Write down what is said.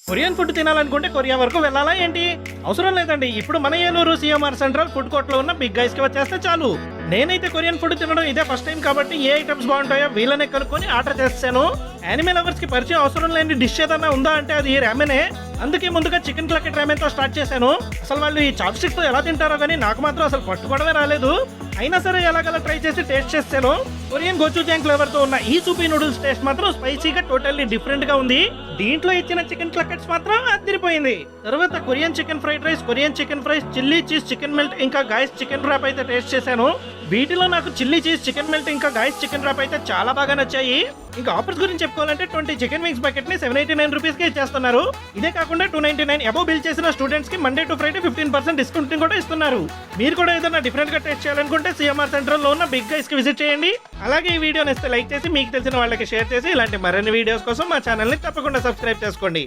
Korean food తినాలనుకుంటే Korea వరకు వెళ్ళాలా ఏంటి? అవసరం లేదండి. ఇప్పుడు మన Eluru CMR central food court లో ఉన్న బిగ్ గైస్ కి వచ్చేస్తే చాలు. నేనైతే కొరియన్ ఫుడ్ తినడం ఇదే ఫస్ట్ టైం కాబట్టి ఏ ఐటమ్స్ బాగుంటాయో వీళ్ళనే కనుక్కొని ఆర్డర్ చేస్తాను. యానిమల్ లవర్స్ కి పరిచయం అవసరం లేని డిష్ ఏదన్నా ఉందా అంటే అది రామెనే. అందుకే ముందుగా చికెన్ క్లకెట్ రామెన్ తో స్టార్ట్ చేశాను. అసలు వాళ్ళు ఈ చాప్ స్టిక్ తో ఎలా తింటారో కానీ నాకు మాత్రం అసలు పట్టుకోవడమే రాలేదు. అయినా సరే ఎలాగలా ట్రై చేసి టేస్ట్ చేస్తాను. కొరియన్ గోచూజాంగ్ ఫ్లేవర్ తో ఉన్న ఈ సూపీ నూడిల్స్ టేస్ట్ మాత్రం స్పైసీగా టోటల్లీ డిఫరెంట్ గా ఉంది. దీంట్లో ఇచ్చిన చికెన్ క్లకెట్స్ మాత్రం అదిరిపోయింది. తర్వాత Korean chicken fried rice, Korean chicken fries, chilli cheese chicken melt ఇంకా గాయస్ చికెన్ ర్యాప్ అయితే టేస్ట్ చేశాను. వీటిలో నాకు చిల్లీ చీజ్ చికెన్ మెల్ట్ ఇంకా గాయస్ చికెన్ ర్యాప్ అయితే చాలా బాగా నచ్చాయి. ఇంకా ఆఫర్స్ గురించి చెప్పుకోవాలంటే 20 చికెన్ వింగ్స్ బకెట్ ని 789 రూపీస్ కి ఇచ్చేస్తున్నారు. ఇదే కాకుండా 299 అబోవ్ బిల్ చేసిన స్టూడెంట్స్ కి మండే టు ఫ్రైడే 15% డిస్కౌంట్ కూడా ఇస్తున్నారు. మీరు కూడా ఏదైనా డిఫరెంట్ గా టేస్ట్ చేయాలనుకుంటే సిఎంఆర్ సెంట్రల్ లో ఉన్న బిగ్ గైస్ కి విజిట్ చేయండి. అలాగే ఈ వీడియో నచ్చితే లైక్ చేసి మీకు తెలిసిన వాళ్ళకి షేర్ చేసి ఇలాంటి మరిన్ని వీడియోస్ కోసం మా ఛానల్ ని తప్పకుండా సబ్స్క్రైబ్ చేసుకోండి.